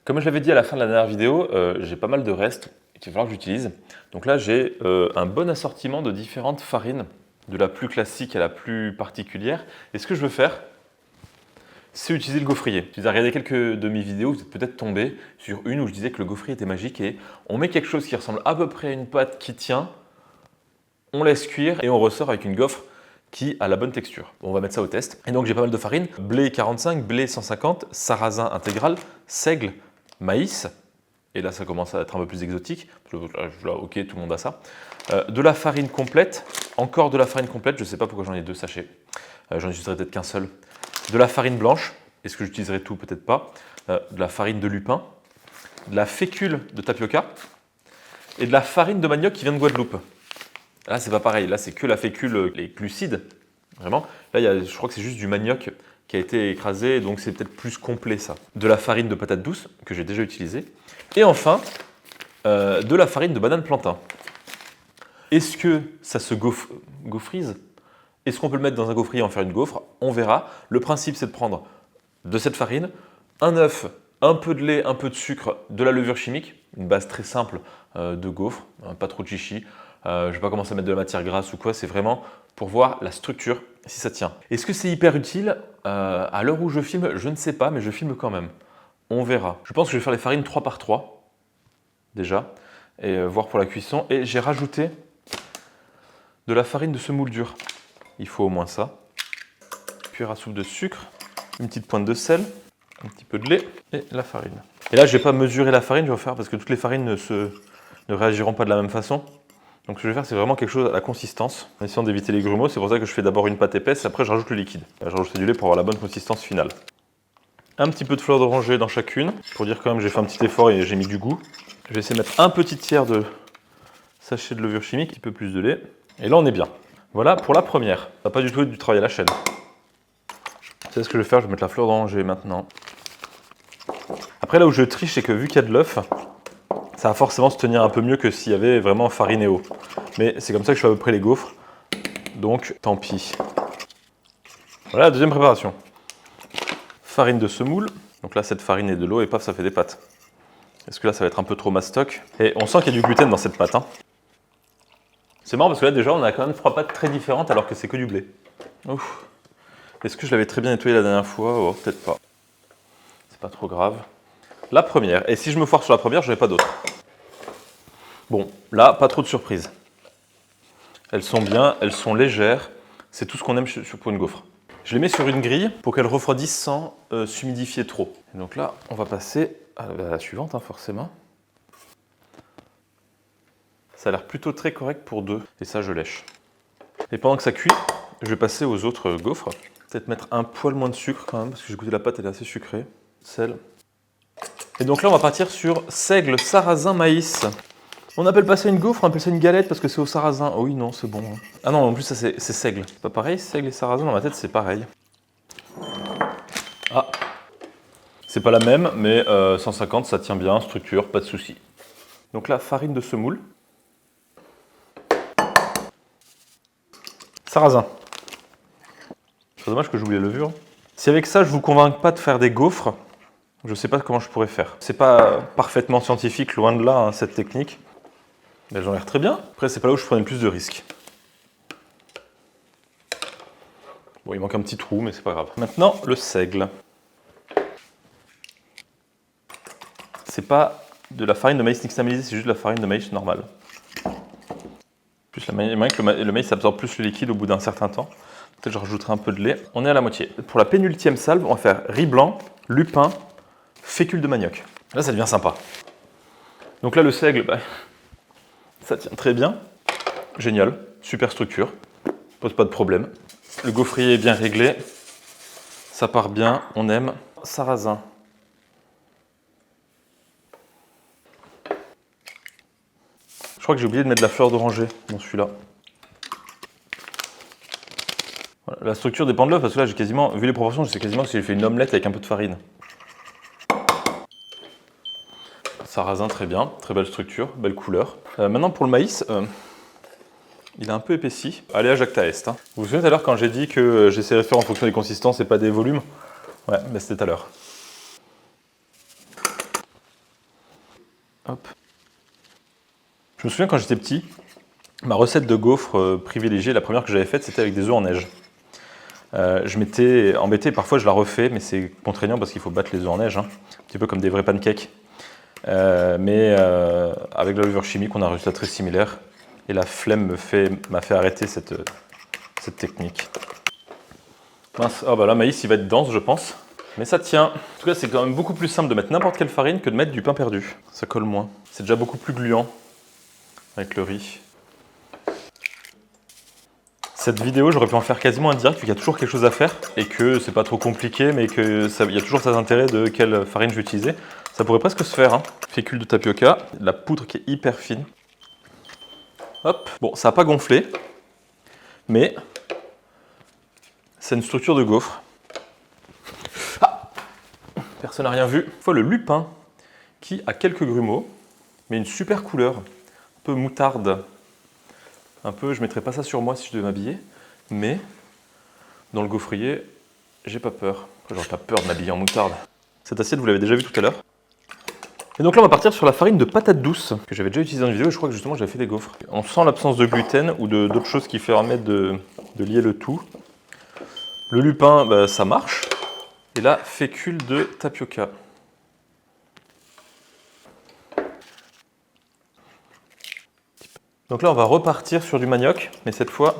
Comme je l'avais dit à la fin de la dernière vidéo, j'ai pas mal de restes qu'il va falloir que j'utilise. Donc là, j'ai un bon assortiment de différentes farines, de la plus classique à la plus particulière. Et ce que je veux faire, c'est utiliser le gaufrier. Si vous avez regardé quelques de mes vidéos, vous êtes peut-être tombé sur une où je disais que le gaufrier était magique et on met quelque chose qui ressemble à peu près à une pâte qui tient, on laisse cuire et on ressort avec une gaufre qui a la bonne texture. Bon, on va mettre ça au test. Et donc j'ai pas mal de farine, blé 45, blé 150, sarrasin intégral, seigle, maïs, et là ça commence à être un peu plus exotique, là, ok, tout le monde a ça. De la farine complète, encore de la farine complète, je ne sais pas pourquoi j'en ai 2 sachets, j'en utiliserai peut-être qu'un seul. De la farine blanche, est-ce que j'utiliserai tout? Peut-être pas. De la farine de lupin, de la fécule de tapioca, et de la farine de manioc qui vient de Guadeloupe. Là c'est pas pareil, là c'est que la fécule, les glucides, vraiment. Là je crois que c'est juste du manioc qui a été écrasé, donc c'est peut-être plus complet ça. De la farine de patate douce, que j'ai déjà utilisée. Et enfin, de la farine de banane plantain. Est-ce que ça se gaufrise? Est-ce qu'on peut le mettre dans un gaufrier et en faire une gaufre? On verra. Le principe, c'est de prendre de cette farine, un œuf, un peu de lait, un peu de sucre, de la levure chimique, une base très simple de gaufre, pas trop de chichi. Je ne vais pas commencer à mettre de la matière grasse ou quoi, c'est vraiment pour voir la structure, si ça tient. Est-ce que c'est hyper utile? À l'heure où je filme, je ne sais pas, mais je filme quand même. On verra. Je pense que je vais faire les farines 3 par 3, déjà, et voir pour la cuisson. Et j'ai rajouté de la farine de semoule dure. Il faut au moins ça. Cuillère à soupe de sucre, une petite pointe de sel, un petit peu de lait et la farine. Et là, je ne vais pas mesurer la farine, je vais faire parce que toutes les farines ne réagiront pas de la même façon. Donc ce que je vais faire, c'est vraiment quelque chose à la consistance, en essayant d'éviter les grumeaux. C'est pour ça que je fais d'abord une pâte épaisse, après je rajoute le liquide. Là, je rajoute du lait pour avoir la bonne consistance finale. Un petit peu de fleur d'oranger dans chacune, pour dire quand même que j'ai fait un petit effort et j'ai mis du goût. Je vais essayer de mettre un petit tiers de sachet de levure chimique, un petit peu plus de lait. Et là, on est bien. Voilà pour la première. Ça va pas du tout être du travail à la chaîne. C'est ce que je vais faire, je vais mettre la fleur d'oranger maintenant. Après, là où je triche, c'est que vu qu'il y a de l'œuf, ça va forcément se tenir un peu mieux que s'il y avait vraiment farine et eau. Mais c'est comme ça que je fais à peu près les gaufres. Donc, tant pis. Voilà la deuxième préparation. Farine de semoule. Donc là, cette farine et de l'eau et paf, ça fait des pâtes. Est-ce que là, ça va être un peu trop mastoc? Et on sent qu'il y a du gluten dans cette pâte. Hein. C'est marrant parce que là, déjà, on a quand même 3 pâtes très différentes alors que c'est que du blé. Ouf. Est-ce que je l'avais très bien nettoyé la dernière fois? Oh, peut-être pas. C'est pas trop grave. La première. Et si je me foire sur la première, je n'ai pas d'autre. Bon, là, pas trop de surprises. Elles sont bien, elles sont légères. C'est tout ce qu'on aime pour une gaufre. Je les mets sur une grille pour qu'elles refroidissent sans s'humidifier trop. Et donc là, on va passer à la suivante, hein, forcément. Ça a l'air plutôt très correct pour 2. Et ça, je lèche. Et pendant que ça cuit, je vais passer aux autres gaufres. Peut-être mettre un poil moins de sucre quand même, parce que j'ai goûté la pâte, elle est assez sucrée. Sel. Et donc là, on va partir sur seigle, sarrasin, maïs. On appelle pas ça une gaufre, on appelle ça une galette parce que c'est au sarrasin. Oh oui, non, c'est bon. Ah non, en plus, ça c'est seigle. C'est pas pareil, seigle et sarrasin, dans ma tête, c'est pareil. Ah, c'est pas la même, mais 150, ça tient bien, structure, pas de souci. Donc là, farine de semoule. Sarrasin. C'est dommage que j'oublie la levure. Si avec ça, je vous convainc pas de faire des gaufres, je sais pas comment je pourrais faire. C'est pas parfaitement scientifique, loin de là, hein, cette technique. Elles ont l'air très bien. Après, c'est pas là où je prenais le plus de risques. Bon, il manque un petit trou, mais c'est pas grave. Maintenant, le seigle. C'est pas de la farine de maïs nixtamalisée, c'est juste de la farine de maïs normale. Plus il y a moyen que le maïs absorbe plus le liquide au bout d'un certain temps. Peut-être que je rajouterai un peu de lait. On est à la moitié. Pour la pénultième salve, on va faire riz blanc, lupin, fécule de manioc. Là, ça devient sympa. Donc là, le seigle, ça tient très bien. Génial, super structure, pose pas de problème. Le gaufrier est bien réglé, ça part bien, on aime. Sarrasin. Je crois que j'ai oublié de mettre de la fleur d'oranger dans celui-là. Voilà. La structure dépend de l'œuf, parce que là, j'ai quasiment, vu les proportions, je sais quasiment que j'ai fait une omelette avec un peu de farine. Sarrasin, très bien, très belle structure, belle couleur. Maintenant pour le maïs, il est un peu épaissi. Allez à Jacta Est. Hein. Vous vous souvenez tout à l'heure quand j'ai dit que j'essaierais de faire en fonction des consistances et pas des volumes? Ouais, mais c'était tout à l'heure. Hop. Je me souviens quand j'étais petit, ma recette de gaufres privilégiée, la première que j'avais faite, c'était avec des œufs en neige. Je m'étais embêté, parfois je la refais, mais c'est contraignant parce qu'il faut battre les œufs en neige, hein. Un petit peu comme des vrais pancakes. Mais avec la levure chimique, on a un résultat très similaire. Et la flemme m'a fait arrêter cette technique. Mince, oh bah là, maïs, il va être dense, je pense. Mais ça tient. En tout cas, c'est quand même beaucoup plus simple de mettre n'importe quelle farine que de mettre du pain perdu. Ça colle moins. C'est déjà beaucoup plus gluant avec le riz. Cette vidéo, j'aurais pu en faire quasiment un direct, vu qu'il y a toujours quelque chose à faire et que c'est pas trop compliqué, mais qu'il y a toujours cet intérêt de quelle farine je vais utiliser. Ça pourrait presque se faire, hein. Fécule de tapioca, la poudre qui est hyper fine. Hop, bon, ça n'a pas gonflé, mais c'est une structure de gaufre. Ah, personne n'a rien vu. Une fois le lupin qui a quelques grumeaux, mais une super couleur, un peu moutarde. Un peu, je ne mettrais pas ça sur moi si je devais m'habiller, mais dans le gaufrier, j'ai pas peur. Genre, t'as peur de m'habiller en moutarde. Cette assiette, vous l'avez déjà vue tout à l'heure. Et donc là, on va partir sur la farine de patate douce, que j'avais déjà utilisée dans une vidéo, et je crois que justement, j'avais fait des gaufres. On sent l'absence de gluten ou d'autres choses qui permettent de lier le tout. Le lupin, bah, ça marche. Et la fécule de tapioca. Donc là, on va repartir sur du manioc, mais cette fois,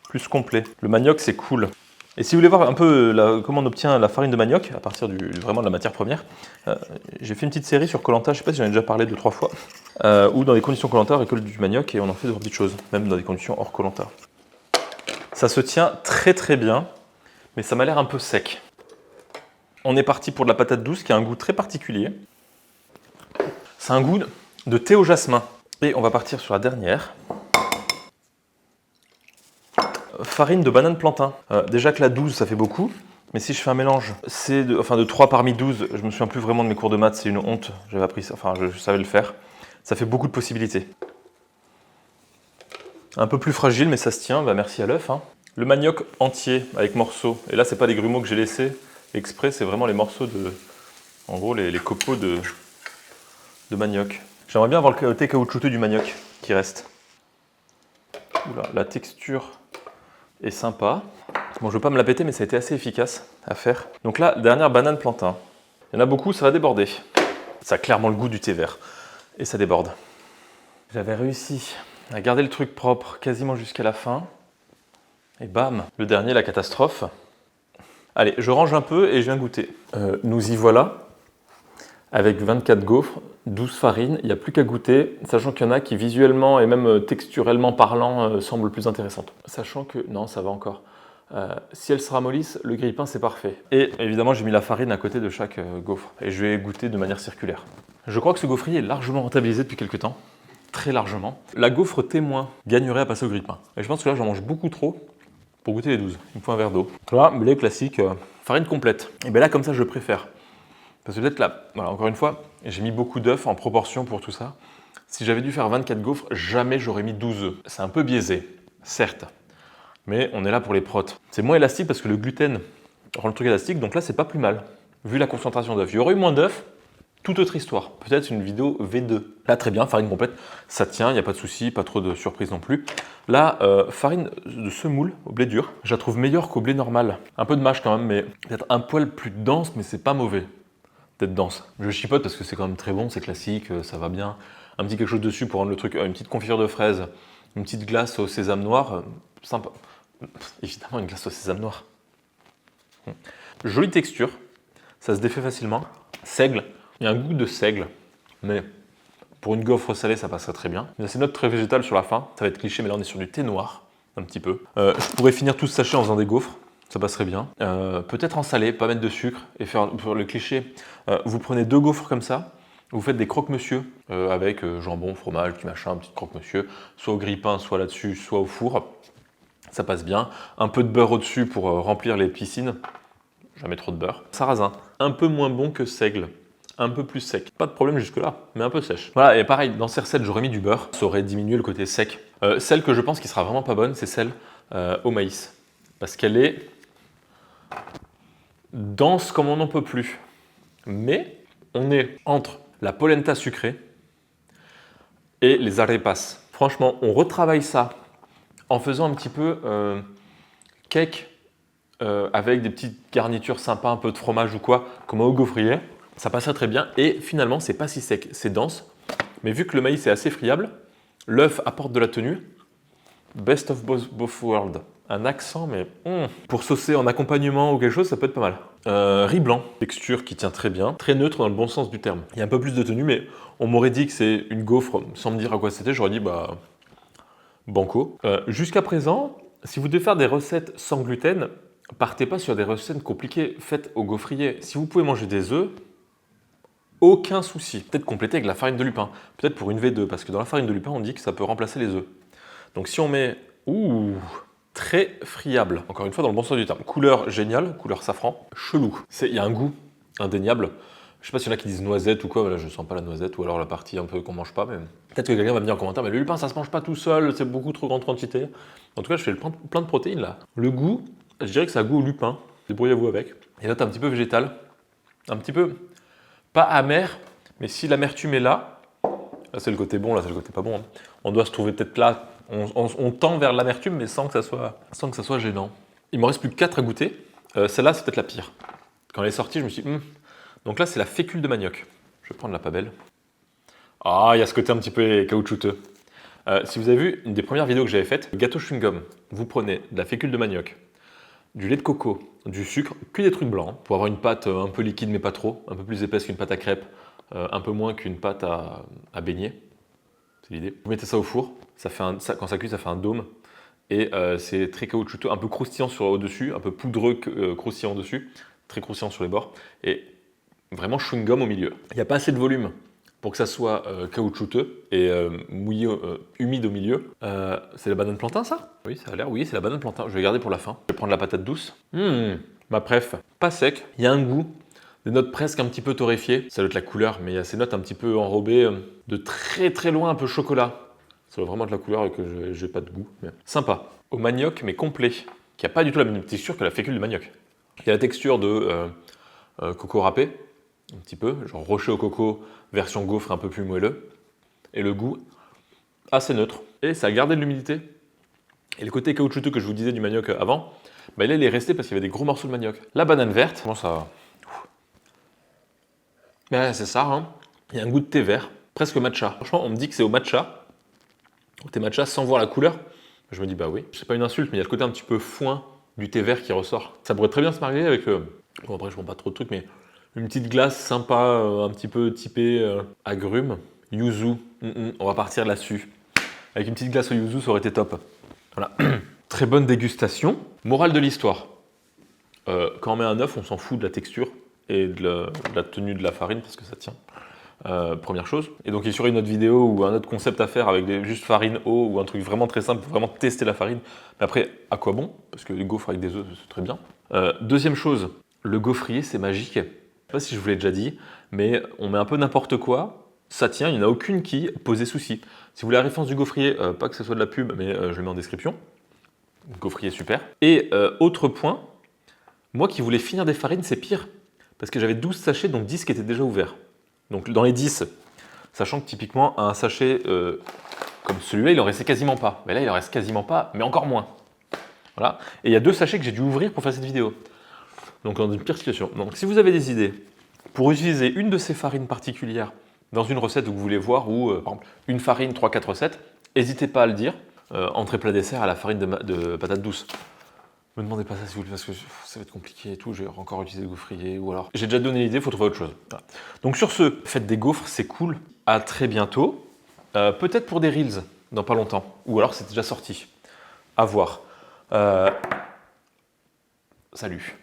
plus complet. Le manioc, c'est cool. Et si vous voulez voir un peu comment on obtient la farine de manioc, à partir vraiment de la matière première, j'ai fait une petite série sur Koh-Lanta, je ne sais pas si j'en ai déjà parlé 2-3 fois, où dans des conditions Koh-Lanta, on récolte du manioc et on en fait de petites choses, même dans des conditions hors Koh-Lanta. Ça se tient très très bien, mais ça m'a l'air un peu sec. On est parti pour de la patate douce qui a un goût très particulier. C'est un goût de thé au jasmin. Et on va partir sur la dernière. Farine de banane plantain. Déjà que la 12, ça fait beaucoup. Mais si je fais un mélange, c'est de 3 parmi 12, je me souviens plus vraiment de mes cours de maths, c'est une honte. J'avais appris ça, enfin je savais le faire. Ça fait beaucoup de possibilités. Un peu plus fragile, mais ça se tient. Bah, merci à l'œuf, hein. Le manioc entier avec morceaux. Et là, c'est pas des grumeaux que j'ai laissés exprès, c'est vraiment les morceaux en gros, les copeaux de manioc. J'aimerais bien avoir le côté caoutchouteux du manioc qui reste. Oula, la texture est sympa. Bon, je ne veux pas me la péter, mais ça a été assez efficace à faire. Donc là, dernière banane plantain. Il y en a beaucoup, ça va déborder. Ça a clairement le goût du thé vert. Et ça déborde. J'avais réussi à garder le truc propre quasiment jusqu'à la fin. Et bam, le dernier, la catastrophe. Allez, je range un peu et je viens goûter. Nous y voilà. Avec 24 gaufres, 12 farines, il n'y a plus qu'à goûter, sachant qu'il y en a qui visuellement et même texturellement parlant semblent plus intéressantes. Sachant que, non, ça va encore. Si elles se ramollissent, le grille-pain c'est parfait. Et évidemment, j'ai mis la farine à côté de chaque gaufre. Et je vais goûter de manière circulaire. Je crois que ce gaufrier est largement rentabilisé depuis quelques temps. Très largement. La gaufre témoin gagnerait à passer au grille-pain. Et je pense que là, j'en mange beaucoup trop pour goûter les 12. Il me faut un verre d'eau. Là, blé classique, farine complète. Et bien là, comme ça, je préfère. Parce que peut-être là, voilà, encore une fois, j'ai mis beaucoup d'œufs en proportion pour tout ça. Si j'avais dû faire 24 gaufres, jamais j'aurais mis 12 œufs. C'est un peu biaisé, certes, mais on est là pour les protes. C'est moins élastique parce que le gluten rend le truc élastique, donc là, c'est pas plus mal, vu la concentration d'œufs. Il y aurait eu moins d'œufs, toute autre histoire. Peut-être une vidéo V2. Là, très bien, farine complète, ça tient, il n'y a pas de souci, pas trop de surprise non plus. Là, farine de semoule au blé dur, je la trouve meilleure qu'au blé normal. Un peu de mâche quand même, mais peut-être un poil plus dense, mais c'est pas mauvais. Peut-être dense. Je chipote parce que c'est quand même très bon, c'est classique, ça va bien. Un petit quelque chose dessus pour rendre le truc, une petite confiture de fraises, une petite glace au sésame noir, sympa. Évidemment, une glace au sésame noir. Jolie texture, ça se défait facilement. Seigle, il y a un goût de seigle, mais pour une gaufre salée, ça passerait très bien. Il y a ces notes très végétales sur la fin, ça va être cliché, mais là on est sur du thé noir, un petit peu. Je pourrais finir tout ce sachet en faisant des gaufres. Ça passerait bien. Peut-être en salé, pas mettre de sucre et faire pour le cliché. Vous prenez 2 gaufres comme ça, vous faites des croque-monsieur avec jambon, fromage, petit machin, un petit croque-monsieur, soit au grille-pain, soit là-dessus, soit au four. Ça passe bien. Un peu de beurre au-dessus pour remplir les piscines. Jamais trop de beurre. Sarrasin, un peu moins bon que seigle. Un peu plus sec. Pas de problème jusque-là, mais un peu sèche. Voilà, et pareil, dans ces recettes, j'aurais mis du beurre. Ça aurait diminué le côté sec. Celle que je pense qui sera vraiment pas bonne, c'est celle au maïs. Parce qu'elle est dense comme on n'en peut plus. Mais on est entre la polenta sucrée et les arepas. Franchement, on retravaille ça en faisant un petit peu cake avec des petites garnitures sympas, un peu de fromage ou quoi, comme au gaufrier. Ça passerait très bien et finalement, c'est pas si sec, c'est dense. Mais vu que le maïs est assez friable, l'œuf apporte de la tenue. Best of both worlds. Un accent, mais pour saucer en accompagnement ou quelque chose, ça peut être pas mal. Riz blanc, texture qui tient très bien, très neutre dans le bon sens du terme. Il y a un peu plus de tenue, mais on m'aurait dit que c'est une gaufre sans me dire à quoi c'était, j'aurais dit bah banco. Jusqu'à présent, si vous devez faire des recettes sans gluten, partez pas sur des recettes compliquées, faites au gaufrier. Si vous pouvez manger des œufs, aucun souci. Peut-être compléter avec la farine de lupin, peut-être pour une V2, parce que dans la farine de lupin, on dit que ça peut remplacer les œufs. Donc si on met... très friable. Encore une fois, dans le bon sens du terme. Couleur géniale, couleur safran, chelou. Il y a un goût indéniable. Je sais pas s'il y en a qui disent noisette ou quoi, là je sens pas la noisette, ou alors la partie un peu qu'on mange pas, mais peut-être que quelqu'un va me dire en commentaire, mais le lupin ça se mange pas tout seul, c'est beaucoup trop grande quantité. En tout cas, je fais plein de protéines là. Le goût, je dirais que ça a goût au lupin, débrouillez-vous avec. Et là, t'as un petit peu végétal, un petit peu, pas amer, mais si l'amertume est là c'est le côté bon, là c'est le côté pas bon, hein. On doit se trouver peut-être là, on tend vers l'amertume, mais sans que ça soit gênant. Il me reste plus que 4 à goûter. Celle-là, c'est peut-être la pire. Quand elle est sortie, je me suis dit, Donc là, c'est la fécule de manioc. Je vais prendre la pabelle. Ah, il y a ce côté un petit peu caoutchouteux. Si vous avez vu une des premières vidéos que j'avais faites, le gâteau chewing-gum, vous prenez de la fécule de manioc, du lait de coco, du sucre, que des trucs blancs, pour avoir une pâte un peu liquide mais pas trop, un peu plus épaisse qu'une pâte à crêpes, un peu moins qu'une pâte à beignet. C'est l'idée. Vous mettez ça au four, quand ça cuit, ça fait un dôme. Et c'est très caoutchouteux, un peu croustillant au-dessus, un peu poudreux croustillant au-dessus, très croustillant sur les bords. Et vraiment chewing-gum au milieu. Il n'y a pas assez de volume pour que ça soit caoutchouteux et mouillé, humide au milieu. C'est la banane plantain, ça? Oui, ça a l'air, oui, c'est la banane plantain. Je vais garder pour la fin. Je vais prendre la patate douce. Ma préf, pas sec, il y a un goût, des notes presque un petit peu torréfiées. Ça doit être la couleur, mais il y a ces notes un petit peu enrobées de très très loin, un peu chocolat. Ça doit vraiment être la couleur et que j'ai pas de goût. Mais sympa. Au manioc, mais complet, qui n'a pas du tout la même texture que la fécule de manioc. Il y a la texture de coco râpé, un petit peu, genre rocher au coco, version gaufre un peu plus moelleux. Et le goût assez neutre. Et ça a gardé de l'humidité. Et le côté caoutchouteux que je vous disais du manioc avant, bah là il est resté parce qu'il y avait des gros morceaux de manioc. La banane verte, comment ça va? Ouais, c'est ça, hein. Il y a un goût de thé vert, presque matcha. Franchement, on me dit que c'est au matcha, au thé matcha sans voir la couleur. Je me dis bah oui, c'est pas une insulte, mais il y a le côté un petit peu foin du thé vert qui ressort. Ça pourrait très bien se marier avec, bon après je prends pas trop de trucs, mais une petite glace sympa, un petit peu typée agrumes, yuzu, on va partir là-dessus. Avec une petite glace au yuzu, ça aurait été top. Voilà. Très bonne dégustation. Morale de l'histoire. Quand on met un œuf, on s'en fout de la texture et de la tenue de la farine parce que ça tient. Première chose. Et donc il y aurait une autre vidéo ou un autre concept à faire avec juste farine, eau ou un truc vraiment très simple pour vraiment tester la farine. Mais après, à quoi bon? Parce que les gaufres avec des œufs, c'est très bien. Deuxième chose, le gaufrier, c'est magique. Je ne sais pas si je vous l'ai déjà dit, mais on met un peu n'importe quoi, ça tient, il n'y en a aucune qui pose souci. Si vous voulez la référence du gaufrier, pas que ce soit de la pub, mais je le mets en description. Gaufrier super. Et autre point, moi qui voulais finir des farines, c'est pire. Parce que j'avais 12 sachets, donc 10 qui étaient déjà ouverts. Donc dans les 10, sachant que typiquement un sachet comme celui-là, il en restait quasiment pas. Mais là, il en reste quasiment pas, mais encore moins. Voilà. Et il y a 2 sachets que j'ai dû ouvrir pour faire cette vidéo. Donc dans une pire situation. Donc si vous avez des idées pour utiliser une de ces farines particulières dans une recette que vous voulez voir, ou par exemple une farine, 3-4 recettes, n'hésitez pas à le dire. Entrée plat dessert à la farine de patate douce. Me demandez pas ça si vous voulez parce que ça va être compliqué et tout, j'ai encore utilisé le gaufrier ou alors... J'ai déjà donné l'idée, il faut trouver autre chose. Voilà. Donc sur ce, faites des gaufres, c'est cool. À très bientôt. Peut-être pour des Reels dans pas longtemps. Ou alors c'est déjà sorti. À voir. Salut.